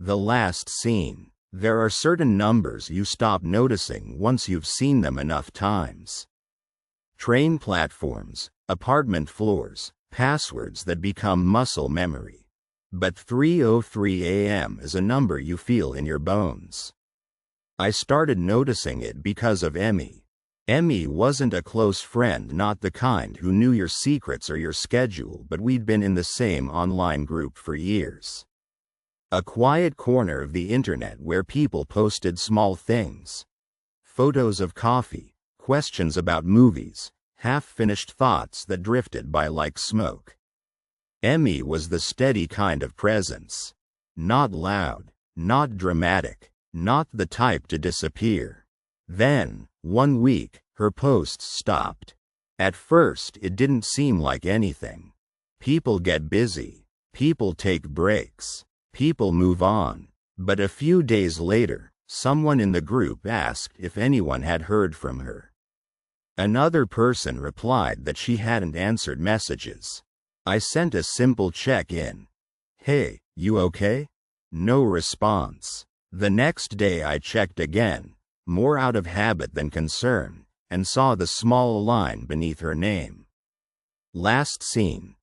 The last scene. There are certain numbers you stop noticing once you've seen them enough times. Train platforms, apartment floors, passwords that become muscle memory. But 3:03 a.m. is a number you feel in your bones. I started noticing it because of Emmy. Emmy wasn't a close friend, not the kind who knew your secrets or your schedule, but we'd been in the same online group for years. A quiet corner of the internet where people posted small things. Photos of coffee, questions about movies, half-finished thoughts that drifted by like smoke. Emmy was the steady kind of presence. Not loud, not dramatic, not the type to disappear. Then, one week, her posts stopped. At first, it didn't seem like anything. People get busy. People take breaks. People move on. But a few days later, someone in the group asked if anyone had heard from her. Another person replied that she hadn't answered messages. I sent a simple check-in. "Hey, you okay?" No response. The next day I checked again, more out of habit than concern, and saw the small line beneath her name. Last seen.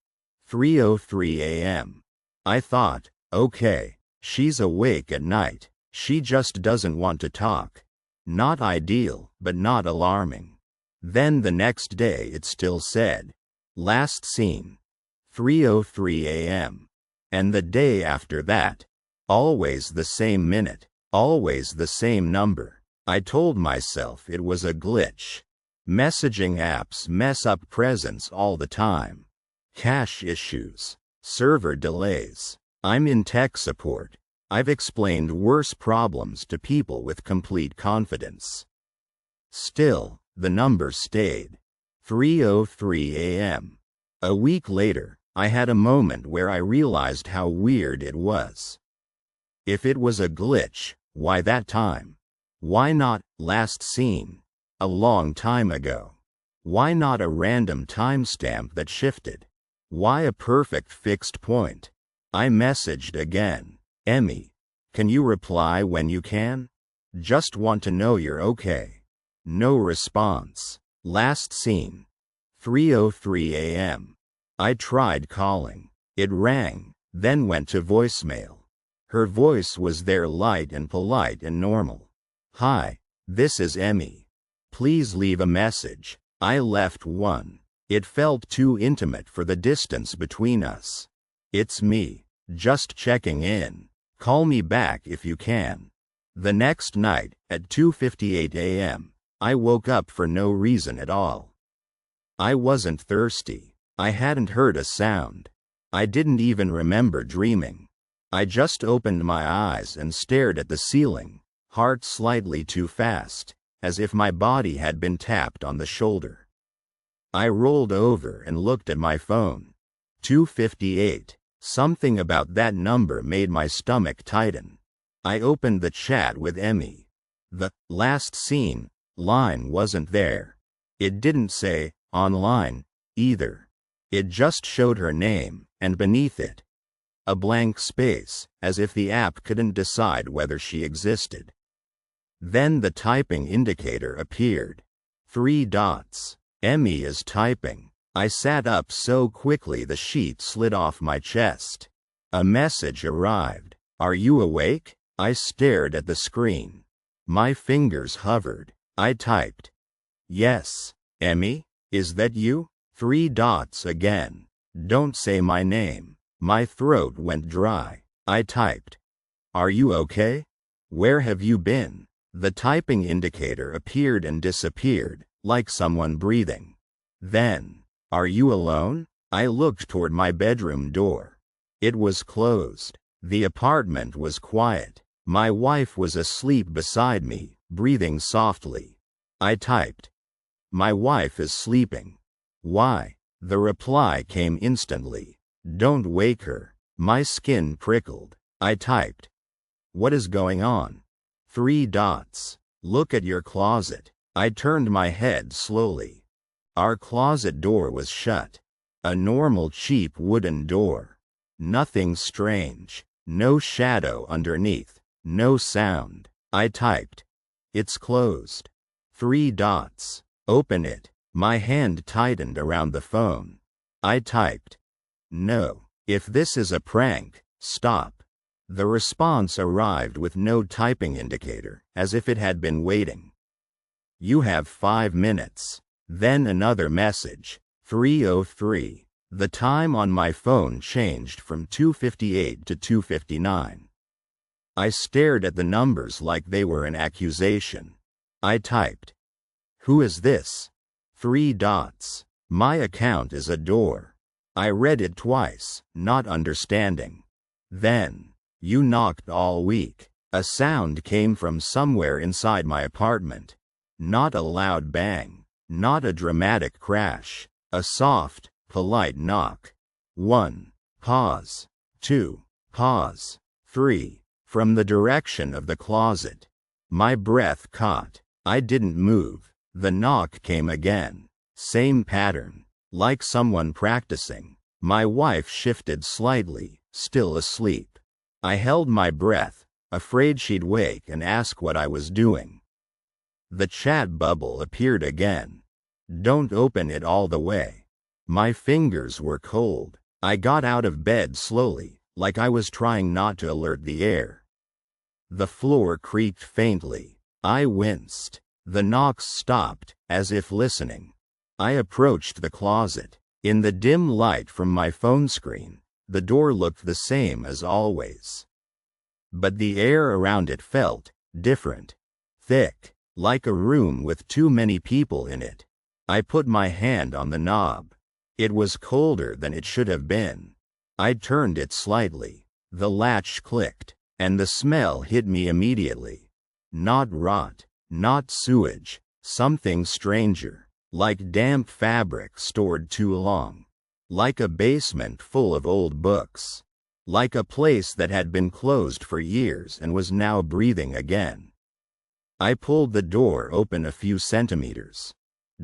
3:03 a.m. I thought, okay, she's awake at night. She just doesn't want to talk. Not ideal, but not alarming. Then the next day it still said, last seen. 3:03 a.m. And the day after that, always the same minute, always the same number. I told myself it was a glitch. Messaging apps mess up presence all the time. Cache issues, server delays. I'm in tech support. I've explained worse problems to people with complete confidence. Still, the number stayed. 3:03 a.m. A week later, I had a moment where I realized how weird it was. If it was a glitch, why that time? Why not last seen? A long time ago. Why not a random timestamp that shifted? Why a perfect fixed point? I messaged again. Emmy, can you reply when you can? Just want to know you're okay. No response. Last seen. 3:03 a.m. I tried calling. It rang, then went to voicemail. Her voice was there, light and polite and normal. Hi, this is Emmy. Please leave a message. I left one. It felt too intimate for the distance between us. It's me, just checking in. Call me back if you can. The next night, at 2:58 a.m., I woke up for no reason at all. I wasn't thirsty. I hadn't heard a sound. I didn't even remember dreaming. I just opened my eyes and stared at the ceiling, heart slightly too fast, as if my body had been tapped on the shoulder. I rolled over and looked at my phone. 2:58. Something about that number made my stomach tighten. I opened the chat with Emmy. The last seen line wasn't there. It didn't say online either. It just showed her name, and beneath it, a blank space, as if the app couldn't decide whether she existed. Then the typing indicator appeared. 3 dots. Emmy is typing. I sat up so quickly the sheet slid off my chest. A message arrived. Are you awake? I stared at the screen. My fingers hovered. I typed. Yes. Emmy, is that you? 3 dots again. Don't say my name. My throat went dry. I typed. Are you okay? Where have you been? The typing indicator appeared and disappeared, like someone breathing. Then, are you alone? I looked toward my bedroom door. It was closed. The apartment was quiet. My wife was asleep beside me, breathing softly. I typed. My wife is sleeping. Why? The reply came instantly. Don't wake her. My skin prickled. I typed. What is going on? 3 dots. Look at your closet. I turned my head slowly. Our closet door was shut. A normal cheap wooden door. Nothing strange. No shadow underneath. No sound. I typed. It's closed. 3 dots. Open it. My hand tightened around the phone. I typed. No. If this is a prank, stop. The response arrived with no typing indicator, as if it had been waiting. You have 5 minutes. Then another message. 3:03. The time on my phone changed from 2:58 to 2:59. I stared at the numbers like they were an accusation. I typed. Who is this? 3 dots. My account is a door. I read it twice, not understanding. Then, you knocked all week. A sound came from somewhere inside my apartment. Not a loud bang. Not a dramatic crash. A soft, polite knock. 1. Pause. 2. Pause. 3. From the direction of the closet. My breath caught. I didn't move. The knock came again. Same pattern. Like someone practicing. My wife shifted slightly, still asleep. I held my breath, afraid she'd wake and ask what I was doing. The chat bubble appeared again. Don't open it all the way. My fingers were cold. I got out of bed slowly, like I was trying not to alert the air. The floor creaked faintly. I winced. The knocks stopped, as if listening. I approached the closet. In the dim light from my phone screen, the door looked the same as always. But the air around it felt different. Thick, like a room with too many people in it. I put my hand on the knob. It was colder than it should have been. I turned it slightly. The latch clicked, and the smell hit me immediately. Not rot, not sewage, something stranger. Like damp fabric stored too long. Like a basement full of old books. Like a place that had been closed for years and was now breathing again. I pulled the door open a few centimeters.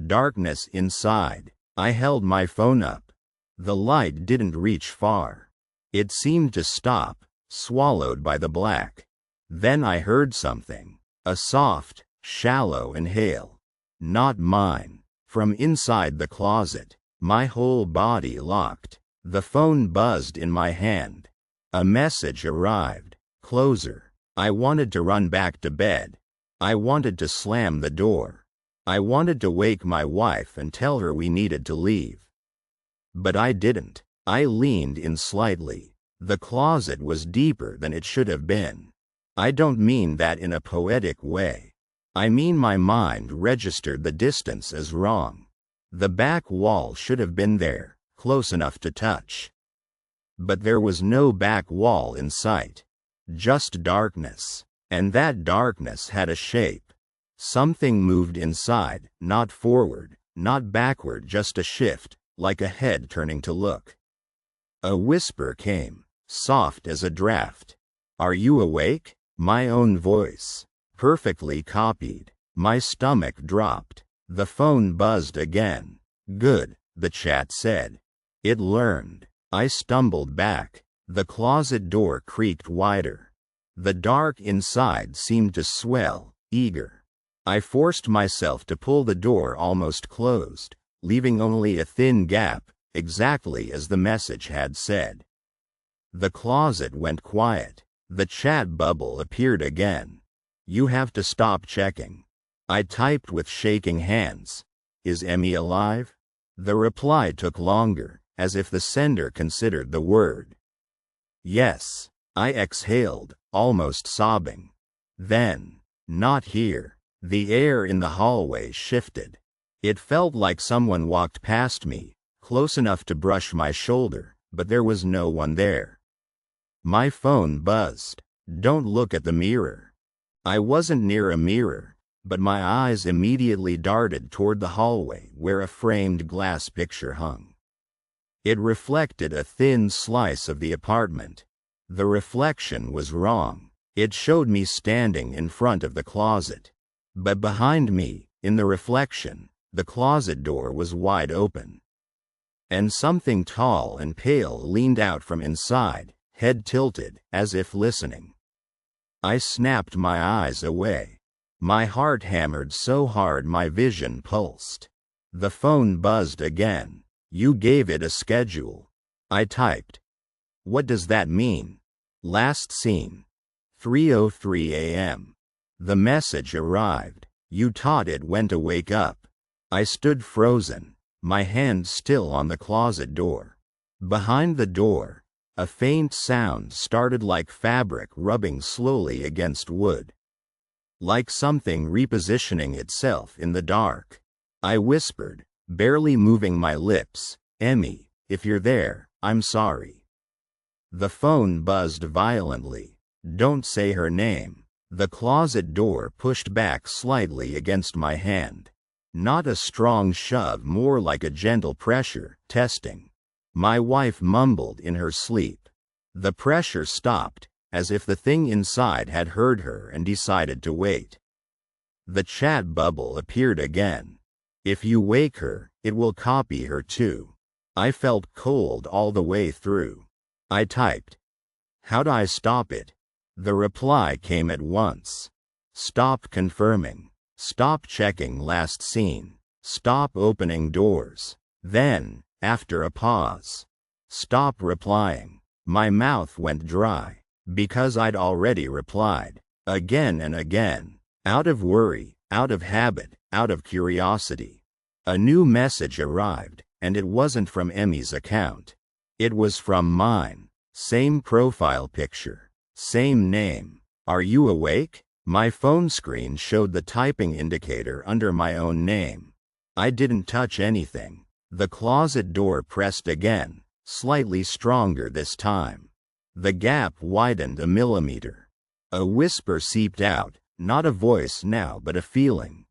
Darkness inside. I held my phone up. The light didn't reach far. It seemed to stop, swallowed by the black. Then I heard something. A soft, shallow inhale. Not mine. From inside the closet, my whole body locked. The phone buzzed in my hand. A message arrived. Closer. I wanted to run back to bed. I wanted to slam the door. I wanted to wake my wife and tell her we needed to leave. But I didn't. I leaned in slightly. The closet was deeper than it should have been. I don't mean that in a poetic way. I mean my mind registered the distance as wrong. The back wall should have been there, close enough to touch. But there was no back wall in sight. Just darkness. And that darkness had a shape. Something moved inside, not forward, not backward, just a shift, like a head turning to look. A whisper came, soft as a draft. Are you awake? My own voice. Perfectly copied. My stomach dropped. The phone buzzed again. Good, the chat said. It learned. I stumbled back. The closet door creaked wider. The dark inside seemed to swell, eager. I forced myself to pull the door almost closed, leaving only a thin gap, exactly as the message had said. The closet went quiet. The chat bubble appeared again. You have to stop checking. I typed with shaking hands. Is Emmy alive? The reply took longer, as if the sender considered the word. Yes. I exhaled, almost sobbing. Then, not here. The air in the hallway shifted. It felt like someone walked past me, close enough to brush my shoulder, but there was no one there. My phone buzzed. Don't look at the mirror. I wasn't near a mirror, but my eyes immediately darted toward the hallway where a framed glass picture hung. It reflected a thin slice of the apartment. The reflection was wrong. It showed me standing in front of the closet. But behind me, in the reflection, the closet door was wide open. And something tall and pale leaned out from inside, head tilted, as if listening. I snapped my eyes away. My heart hammered so hard my vision pulsed. The phone buzzed again. You gave it a schedule. I typed. What does that mean? Last seen. 3:03 a.m. The message arrived. You taught it when to wake up. I stood frozen, my hand still on the closet door. Behind the door, a faint sound started like fabric rubbing slowly against wood. Like something repositioning itself in the dark. I whispered, barely moving my lips, Emmy, if you're there, I'm sorry. The phone buzzed violently. Don't say her name. The closet door pushed back slightly against my hand. Not a strong shove, more like a gentle pressure, testing. My wife mumbled in her sleep. The pressure stopped, as if the thing inside had heard her and decided to wait. The chat bubble appeared again. If you wake her, it will copy her too. I felt cold all the way through. I typed. How do I stop it? The reply came at once. Stop confirming. Stop checking last seen. Stop opening doors. Then, after a pause, stop replying. My mouth went dry, because I'd already replied, again and again, out of worry, out of habit, out of curiosity. A new message arrived, and it wasn't from Emmy's account. It was from mine. Same profile picture. Same name. Are you awake? My phone screen showed the typing indicator under my own name. I didn't touch anything. The closet door pressed again, slightly stronger this time. The gap widened a millimeter. A whisper seeped out, not a voice now but a feeling.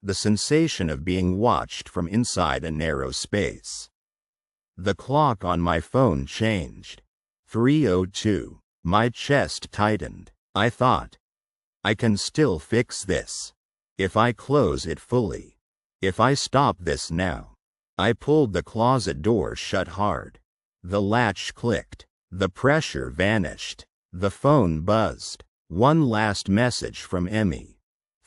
The sensation of being watched from inside a narrow space. The clock on my phone changed. 3:02. My chest tightened. I thought, I can still fix this. If I close it fully. If I stop this now. I pulled the closet door shut hard. The latch clicked. The pressure vanished. The phone buzzed. One last message from Emmy.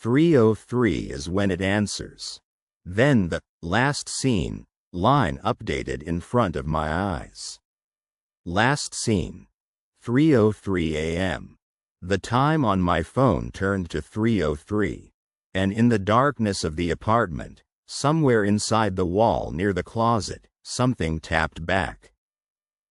3:03 is when it answers. Then the last seen line updated in front of my eyes. Last seen. 3:03 a.m. The time on my phone turned to 3:03, and in the darkness of the apartment, somewhere inside the wall near the closet, something tapped back.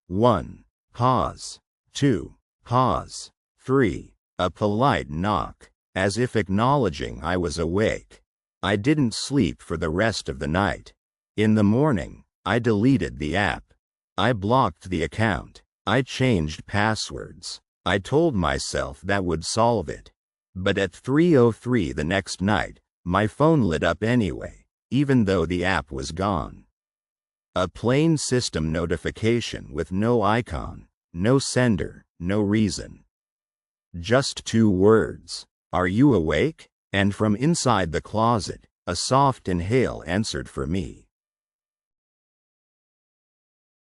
1. Pause. 2. Pause. 3. A polite knock, as if acknowledging I was awake. I didn't sleep for the rest of the night. In the morning, I deleted the app. I blocked the account. I changed passwords. I told myself that would solve it. But at 3:03 the next night, my phone lit up anyway, even though the app was gone. A plain system notification with no icon, no sender, no reason. Just 2 words. Are you awake? And from inside the closet, a soft inhale answered for me.